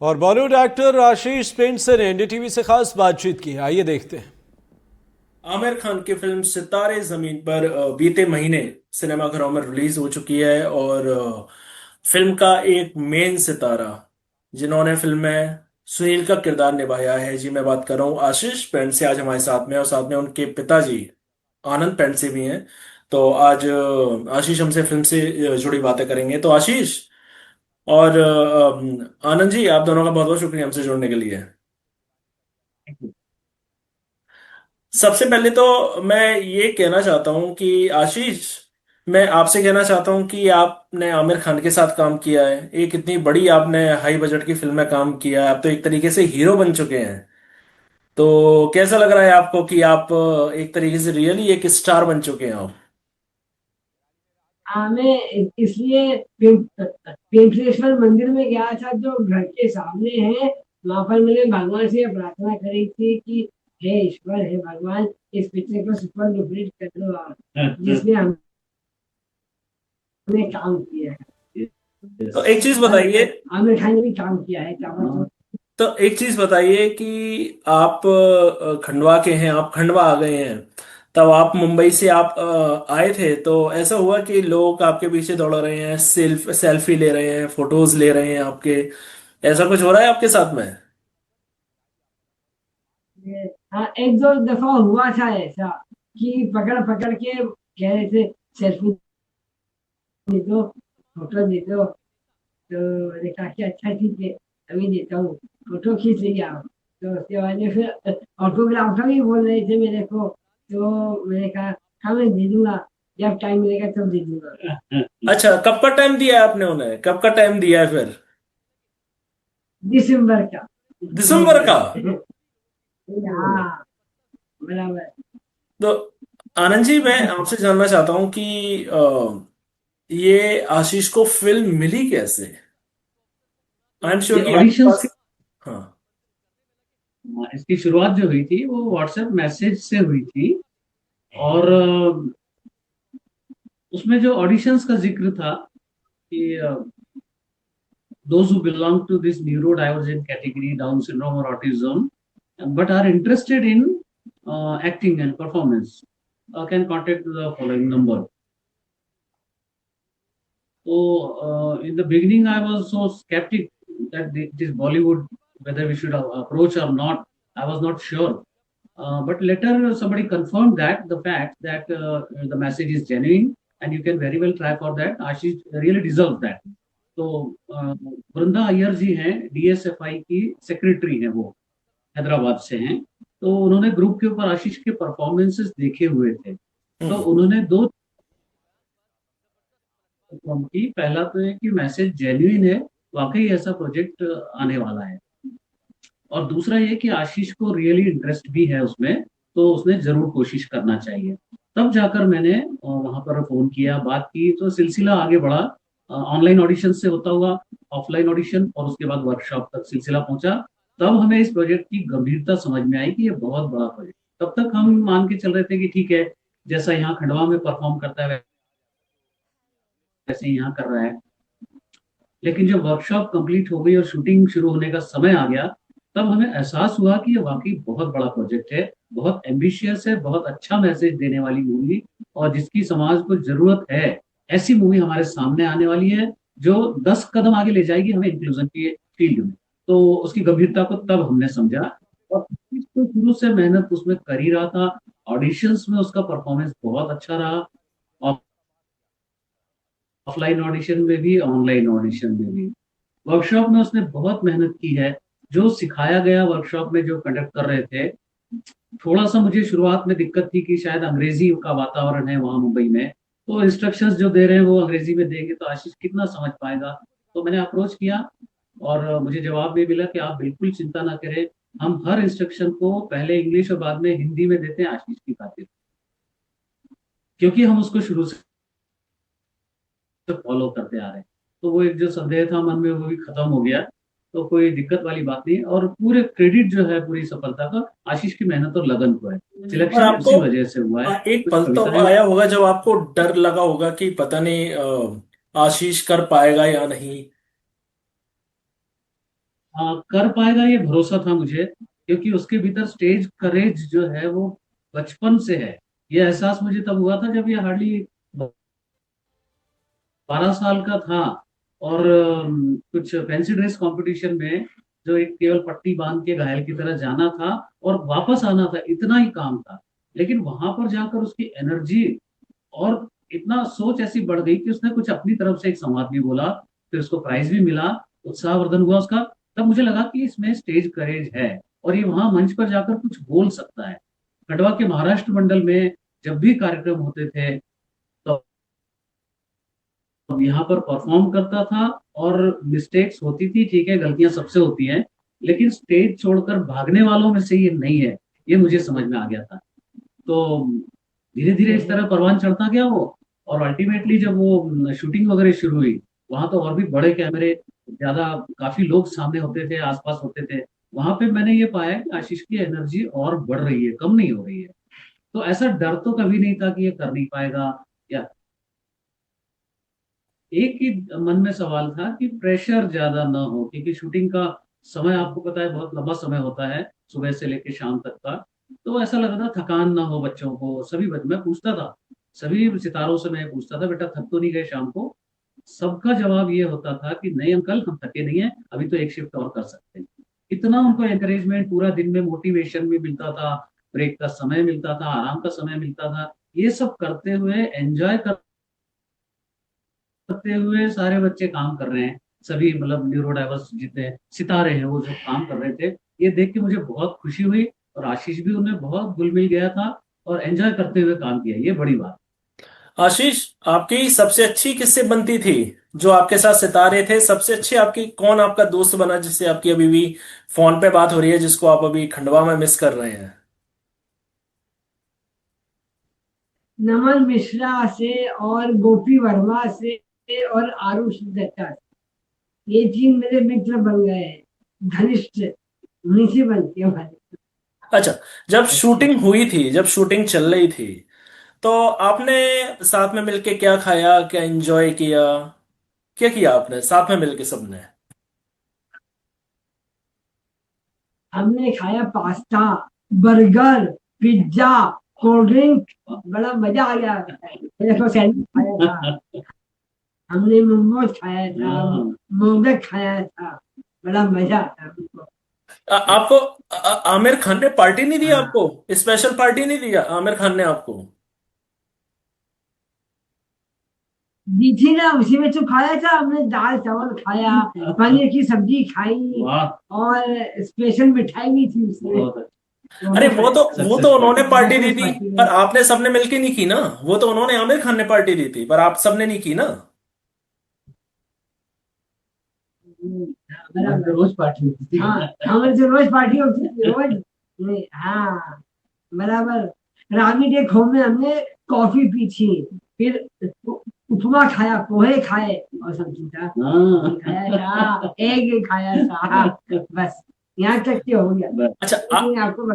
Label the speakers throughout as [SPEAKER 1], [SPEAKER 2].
[SPEAKER 1] और बॉलीवुड एक्टर आशीष पेंडसे ने एनडीटीवी से खास बातचीत की। आइए देखते हैं।
[SPEAKER 2] आमिर खान की फिल्म सितारे जमीन पर बीते महीने सिनेमाघरों में रिलीज हो चुकी है। और फिल्म का एक मेन सितारा जिन्होंने फिल्म में सुनील का किरदार निभाया है, जी मैं बात कर रहा हूँ आशीष पेंडसे, आज हमारे साथ में। और साथ में उनके पिताजी आनंद पेंडसे भी हैं। तो आज आशीष हमसे फिल्म से जुड़ी बातें करेंगे। तो आशीष और आनंद जी, आप दोनों का बहुत बहुत शुक्रिया हमसे जुड़ने के लिए। सबसे पहले तो मैं ये कहना चाहता हूँ कि आशीष, मैं आपसे कहना चाहता हूँ कि आपने आमिर खान के साथ काम किया है, एक इतनी बड़ी आपने हाई बजट की फिल्म में काम किया है, आप तो एक तरीके से हीरो बन चुके हैं। तो कैसा लग रहा है आपको कि आप एक तरीके से रियली एक स्टार बन चुके हैं आप?
[SPEAKER 3] हाँ, मैं इसलिए वेंकटेश्वर मंदिर में गया था जो घर के सामने है। वहां पर मैंने भगवान से प्रार्थना करी थी कि हे ईश्वर, हे भगवान, इस पिक्चर को सुपर डुपर कर दो आप, जिसमें हमने काम किया है।
[SPEAKER 2] तो एक चीज
[SPEAKER 3] और
[SPEAKER 2] बताइए।
[SPEAKER 3] आमिर खान ने भी काम किया है क्या
[SPEAKER 2] तो एक चीज बताइए कि आप खंडवा के हैं, आप खंडवा आ गए हैं, तब आप मुंबई से आप आए थे, तो ऐसा हुआ कि लोग आपके पीछे दौड़ रहे हैं, सेल्फी ले रहे हैं, फोटोज ले रहे हैं आपके, ऐसा कुछ हो रहा है आपके साथ में?
[SPEAKER 3] हाँ, एक दो दफा हुआ था ऐसा कि पकड़ पकड़ के कह रहे थे सेल्फी दे दो, फोटो दे दो। तो मैंने कहा कि अच्छा ठीक है, अभी देता हूँ, फोटो खींच लिया। तो उसके बाद में फिर ऑटोग्राफ का भी बोल रहे थे मेरे को। तो मैंने कहा हाँ मैं दे दूंगा, जब टाइम मिलेगा तब दे दूंगा।
[SPEAKER 2] अच्छा, कब का टाइम दिया है आपने उन्हें, कब का टाइम दिया है फिर?
[SPEAKER 3] दिसंबर का
[SPEAKER 2] दिसंबर का?
[SPEAKER 3] हाँ, बराबर।
[SPEAKER 2] तो आनंद जी, मैं आपसे जानना चाहता हूँ कि ये आशीष को फिल्म मिली कैसे? आई एम श्योर
[SPEAKER 4] ये
[SPEAKER 2] कि आपके
[SPEAKER 4] ऑडिशंस
[SPEAKER 2] पास।
[SPEAKER 4] के
[SPEAKER 2] हाँ।
[SPEAKER 4] इसकी शुरुआत जो हुई थी वो व्हाट्सएप मैसेज से हुई थी। और उसमें जो ऑडिशंस का जिक्र था कि those who belong to this neurodivergent category, Down syndrome or autism, but are interested in acting and performance, can contact the following number. So in the beginning, I was so skeptic that this Bollywood, whether we should approach or not, I was not sure. But later, somebody confirmed that the fact that the message is genuine and you can very well try for that. Ashish really deserves that. तो वृंदा अय्यर जी हैं, डीएसएफआई की secretary हैं, वो हैदराबाद से हैं। तो उन्होंने group के ऊपर आशीष के परफॉर्मेंसेस देखे हुए थे। तो
[SPEAKER 2] हम्म।
[SPEAKER 4] उन्होंने दो कंफर्म की। पहला तो है कि मैसेज जेन्युइन है, वाकई ऐसा प्रोजेक्ट आने वाला है। और दूसरा ये कि आशीष को रियली इंटरेस्ट भी है उसमें, तो उसने जरूर कोशिश करना चाहिए। तब जाकर मैंने वहां पर फोन किया, बात की, तो सिलसिला आगे बढ़ा। ऑनलाइन ऑडिशन से होता हुआ ऑफलाइन ऑडिशन और उसके बाद वर्कशॉप तक सिलसिला पहुंचा। तब हमें इस प्रोजेक्ट की गंभीरता समझ में आई कि ये बहुत बड़ा प्रोजेक्ट। तब तक हम मान के चल रहे थे कि ठीक है, जैसा यहाँ खंडवा में परफॉर्म करता है वैसे ही यहाँ कर रहा है। लेकिन जब वर्कशॉप कंप्लीट हो गई और शूटिंग शुरू होने का समय आ गया, तब हमें एहसास हुआ कि ये वाकई बहुत बड़ा प्रोजेक्ट है, बहुत एम्बिशियस है, बहुत अच्छा मैसेज देने वाली मूवी, और जिसकी समाज को जरूरत है। ऐसी मूवी हमारे सामने आने वाली है जो 10 कदम आगे ले जाएगी हमें इंक्लूजन के फील्ड में। तो उसकी गंभीरता को तब हमने समझा। और तो शुरू से मेहनत उसमें कर ही रहा था। ऑडिशंस में उसका परफॉर्मेंस बहुत अच्छा रहा, ऑफलाइन ऑडिशन में भी ऑनलाइन ऑडिशन में भी। वर्कशॉप में उसने बहुत मेहनत की है। जो सिखाया गया वर्कशॉप में, जो कंडक्ट कर रहे थे, थोड़ा सा मुझे शुरुआत में दिक्कत थी कि शायद अंग्रेजी का वातावरण है वहां मुंबई में, तो इंस्ट्रक्शंस जो दे रहे हैं वो अंग्रेजी में देंगे तो आशीष कितना समझ पाएगा। तो मैंने अप्रोच किया और मुझे जवाब भी मिला कि आप बिल्कुल चिंता ना करें, हम हर इंस्ट्रक्शन को पहले इंग्लिश और बाद में हिंदी में देते हैं आशीष की खातिर, क्योंकि हम उसको शुरू से फॉलो करते आ रहे हैं। तो वो एक जो संदेह था मन में वो भी खत्म हो गया। तो कोई दिक्कत वाली बात नहीं। और पूरे क्रेडिट जो है पूरी सफलता का आशीष की मेहनत और लगन को है।
[SPEAKER 2] और
[SPEAKER 4] सिलेक्शन
[SPEAKER 2] आपको
[SPEAKER 4] उसी वजह से हुआ है।
[SPEAKER 2] एक
[SPEAKER 4] कुछ
[SPEAKER 2] पल तो
[SPEAKER 4] कविताएं।
[SPEAKER 2] आया होगा जब आपको डर लगा होगा कि पता नहीं आशीष कर पाएगा या नहीं?
[SPEAKER 4] कर पाएगा ये भरोसा था मुझे, क्योंकि उसके भीतर स्टेज करेज जो है वो बचपन से है। ये एहसास मुझे तब हुआ था जब ये हार्डली 12 साल का था, और कुछ फैंसी ड्रेस कंपटीशन में जो एक केवल पट्टी बांध के घायल की तरह जाना था और वापस आना था, इतना ही काम था। लेकिन वहां पर जाकर उसकी एनर्जी और इतना सोच ऐसी बढ़ गई कि उसने कुछ अपनी तरफ से एक संवाद भी बोला, फिर उसको प्राइज भी मिला, उत्साहवर्धन हुआ उसका। तब मुझे लगा कि इसमें स्टेज करेज है और ये वहां मंच पर जाकर कुछ बोल सकता है। खंडवा के महाराष्ट्र मंडल में जब भी कार्यक्रम होते थे तो यहाँ पर परफॉर्म करता था, और मिस्टेक्स होती थी, ठीक है, गलतियां सबसे होती हैं, लेकिन स्टेज छोड़कर भागने वालों में से ये नहीं है, ये मुझे समझ में आ गया था। तो धीरे धीरे इस तरह परवान चढ़ता गया वो, और अल्टीमेटली जब वो शूटिंग वगैरह शुरू हुई, वहां तो और भी बड़े कैमरे, ज्यादा काफी लोग सामने होते थे, आसपास होते थे। वहां पे मैंने ये पाया कि आशीष की एनर्जी और बढ़ रही है, कम नहीं हो रही है। तो ऐसा डर तो कभी नहीं था कि ये कर नहीं पाएगा, या एक ही मन में सवाल था कि प्रेशर ज्यादा ना हो, क्योंकि शूटिंग का समय आपको पता है बहुत लंबा समय होता है, सुबह से लेकर शाम तक का। तो ऐसा लग रहा था थकान ना हो बच्चों को, मैं पूछता था सभी सितारों से, मैं पूछता था बेटा थक तो नहीं गए शाम को? सबका जवाब ये होता था कि नहीं अंकल, हम थके नहीं है, अभी तो एक शिफ्ट और कर सकते हैं। इतना उनको एंकरेजमेंट, पूरा दिन में मोटिवेशन भी मिलता था, ब्रेक का समय मिलता था, आराम का समय मिलता था। ये सब करते हुए, एंजॉय करते हुए सारे बच्चे काम कर रहे हैं, सभी मतलब न्यूरो डाइवर्स जितने सितारे हैं वो जो काम कर रहे थे, ये देख के मुझे बहुत खुशी हुई। और आशीष भी उनमें बहुत घुल मिल गया था और एंजॉय करते हुए काम किया, ये बड़ी बात।
[SPEAKER 2] आशीष, आपकी सबसे अच्छी किससे बनती थी? जो आपके साथ सितारे थे, सबसे अच्छी आपकी कौन आपका दोस्त बना जिससे आपकी अभी भी फोन पे बात हो रही है, जिसको आप अभी खंडवा में मिस कर रहे हैं?
[SPEAKER 3] नमन मिश्रा से और गोपी वर्मा से और आरुष दत्ता से, ये तीन मेरे मित्र बन गए हैं, घनिष्ठ, उन्हीं से बनती है हमारी।
[SPEAKER 2] अच्छा, जब
[SPEAKER 4] अच्छा।
[SPEAKER 2] शूटिंग हुई थी, जब शूटिंग चल रही थी, तो आपने साथ में मिलके क्या खाया, क्या एंजॉय किया, क्या किया आपने साथ में मिलके सबने?
[SPEAKER 3] हमने खाया pasta, burger, pizza, cold drink, बड़ा मजा आ गया। देखो सैंडविच खाया था, हमने मोमोज खाया था,
[SPEAKER 4] हाँ।
[SPEAKER 3] मोदक खाया था, बड़ा मजा आता हमको।
[SPEAKER 2] आपको आमिर खान ने पार्टी नहीं दी
[SPEAKER 3] हाँ,
[SPEAKER 2] आपको? स्पेशल पार्टी नहीं दिया आमिर खान ने आपको?
[SPEAKER 3] दी थी ना, उसी में तो खाया था हमने, दाल चावल खाया, पनीर की सब्जी खाई,
[SPEAKER 4] वाह,
[SPEAKER 3] और स्पेशल मिठाई भी थी उसमें,
[SPEAKER 4] बहुत
[SPEAKER 2] अरे,
[SPEAKER 3] दोनों
[SPEAKER 2] वो
[SPEAKER 3] खाया
[SPEAKER 2] तो
[SPEAKER 3] था।
[SPEAKER 2] वो तो
[SPEAKER 4] सक्सेस
[SPEAKER 2] उन्होंने
[SPEAKER 4] पार्टी।
[SPEAKER 2] पार्टी दी
[SPEAKER 3] सक्सेस
[SPEAKER 2] थी,
[SPEAKER 3] पार्टी में।
[SPEAKER 2] पर आपने सबने मिलके नहीं की ना। वो तो उन्होंने, आमिर खान ने पार्टी दी थी, पर आप सबने नहीं की ना।
[SPEAKER 3] हमारी तो रोज पार्टी होती थी। हाँ, हमारी तो रोज पार्टी होती थी, रोज। हाँ, बराबर। रामी डे होम में हमने कॉफी पी थी, फिर उपमा खाया, पोहे खाए, और सब्जी था,
[SPEAKER 4] हाँ।
[SPEAKER 3] खाया था, एग खाया था, बस यहाँ तक के हो गया।
[SPEAKER 2] अच्छा,
[SPEAKER 3] लेकिन आपको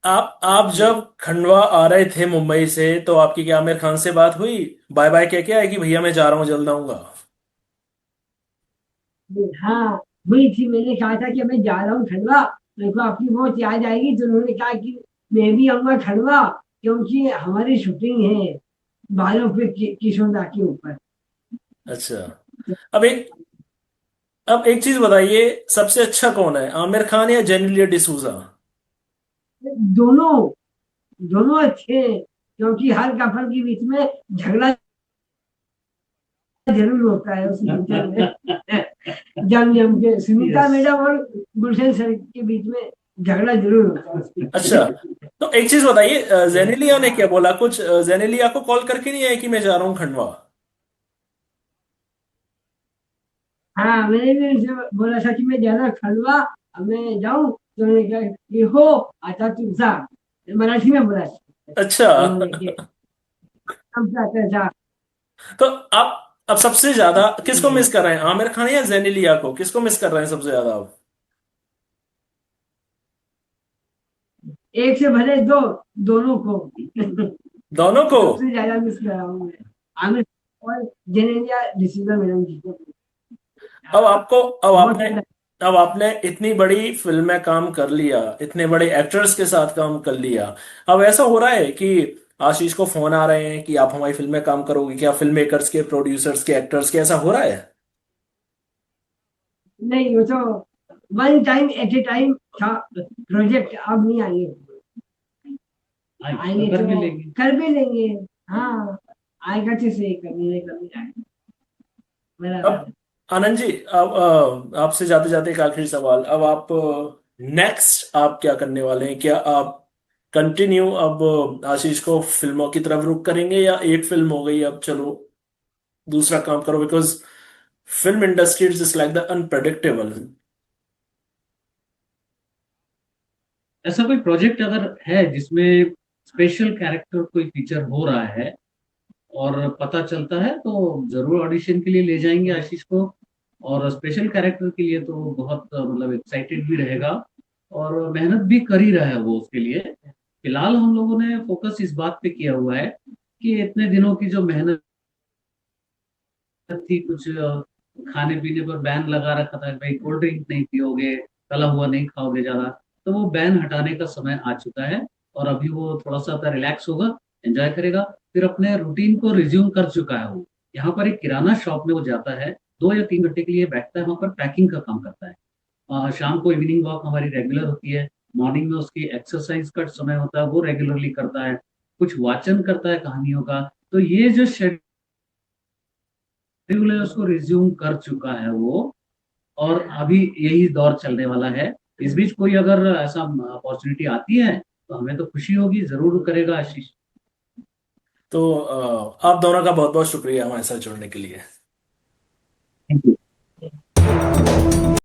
[SPEAKER 2] आप जब खंडवा आ रहे थे मुंबई से, तो आपकी क्या आमिर खान से बात हुई? बाय बाय कह के आए कि भैया मैं जा रहा हूँ, जल्द आऊंगा?
[SPEAKER 3] हाँ, हुई थी, मैंने कहा था कि मैं जा रहा हूँ खंडवा, मेरे को आपकी बहुत याद आएगी, तो उन्होंने कहा कि मैं भी आऊंगा खंडवा, क्योंकि हमारी शूटिंग है बालों पे किशोर दा के ऊपर।
[SPEAKER 2] अच्छा, अब एक अब एक चीज बताइए, सबसे अच्छा कौन है, आमिर खान या जेनेलिया डिसूजा?
[SPEAKER 3] दोनों, दोनों अच्छे हैं, क्योंकि हर कपल के बीच में झगड़ा जरूर होता है उस पिक्चर में। जम जम के सुनीता
[SPEAKER 4] यस।
[SPEAKER 3] मैडम और गुलशन सर के बीच में झगड़ा जरूर होता है उस
[SPEAKER 2] अच्छा,
[SPEAKER 3] पिक्चर में।
[SPEAKER 2] तो एक चीज बताइए, जेनेलिया ने क्या
[SPEAKER 3] हाँ,
[SPEAKER 2] बोला कुछ? जेनेलिया को कॉल करके नहीं आया कि मैं जा रहा हूँ खंडवा?
[SPEAKER 3] हाँ, मैंने भी उनसे बोला था कि मैं ज्यादा खड़वा, अब मैं जाऊं, तो उन्होंने कहा कि हो, आता तुझा, मराठी में बोला था
[SPEAKER 2] अच्छा।
[SPEAKER 3] उन्होंने कि हम चाहते था।
[SPEAKER 2] तो आप अब सबसे ज्यादा किसको
[SPEAKER 3] जी,
[SPEAKER 2] मिस कर रहे हैं, आमिर खान या जेनेलिया को? किसको मिस कर रहे हैं सबसे ज्यादा आप?
[SPEAKER 3] एक से भले दो, दोनों को।
[SPEAKER 2] दोनों को?
[SPEAKER 3] सबसे ज्यादा मिस कर रहा हूँ मैं आमिर और जेनेलिया डिसूजा मैडम जी को।
[SPEAKER 2] अब आपको अब
[SPEAKER 3] बहुत
[SPEAKER 2] आपने
[SPEAKER 3] ज्यादा।
[SPEAKER 2] अब आपने इतनी बड़ी फिल्म में काम कर लिया, इतने बड़े एक्टर्स के साथ काम कर लिया, अब ऐसा हो रहा है कि आशीष को फोन आ रहे हैं कि आप हमारी फिल्म में काम करोगे क्या, फिल्म मेकर्स के, प्रोड्यूसर्स के, एक्टर्स के, ऐसा हो रहा है?
[SPEAKER 3] नहीं, वो तो one time at a time था प्रोजेक्ट, अब नहीं आएंगे। आएंगे
[SPEAKER 4] कर भी
[SPEAKER 3] तो
[SPEAKER 4] लेंगे।
[SPEAKER 3] कर भी लेंगे। हाँ, आएगा तो सही, कभी नहीं कभी आएगा। बराबर
[SPEAKER 2] अब आनंद जी, अब आपसे जाते जाते एक आखिरी सवाल, अब आप नेक्स्ट आप क्या करने वाले हैं? क्या आप कंटिन्यू अब आशीष को फिल्मों की तरफ रुख करेंगे, या एक फिल्म हो गई अब चलो दूसरा काम करो? Because film industry is just like the unpredictable.
[SPEAKER 4] ऐसा कोई प्रोजेक्ट अगर है जिसमें स्पेशल कैरेक्टर कोई फीचर हो रहा है और पता चलता है तो जरूर ऑडिशन के लिए ले जाएंगे आशीष को। और स्पेशल कैरेक्टर के लिए तो बहुत मतलब एक्साइटेड भी रहेगा और मेहनत भी कर ही रहा है वो उसके लिए। फिलहाल हम लोगों ने फोकस इस बात पे किया हुआ है कि इतने दिनों की जो मेहनत थी, कुछ खाने पीने पर बैन लगा रखा था, भाई कोल्ड ड्रिंक नहीं पियोगे, तला हुआ नहीं खाओगे ज्यादा, तो वो बैन हटाने का समय आ चुका है। और अभी वो थोड़ा सा रिलैक्स होगा, एंजॉय करेगा, फिर अपने रूटीन को रिज्यूम कर चुका है वो। यहाँ पर एक किराना शॉप में वो जाता है, 2 या 3 घंटे के लिए बैठता है, वहां पर पैकिंग का काम करता है। शाम को इवनिंग वॉक हमारी रेगुलर होती है, मॉर्निंग में उसकी एक्सरसाइज का समय होता है, वो रेगुलरली करता है, कुछ वाचन करता है कहानियों का। तो ये जो शेड्यूल है उसको रिज्यूम कर चुका है वो, और अभी यही दौर चलने वाला है। इस बीच कोई अगर ऐसा अपॉर्चुनिटी आती है तो हमें तो खुशी होगी, जरूर करेगा आशीष।
[SPEAKER 2] तो आप दोनों का बहुत बहुत शुक्रिया हमारे साथ जुड़ने के लिए।
[SPEAKER 4] Thank you.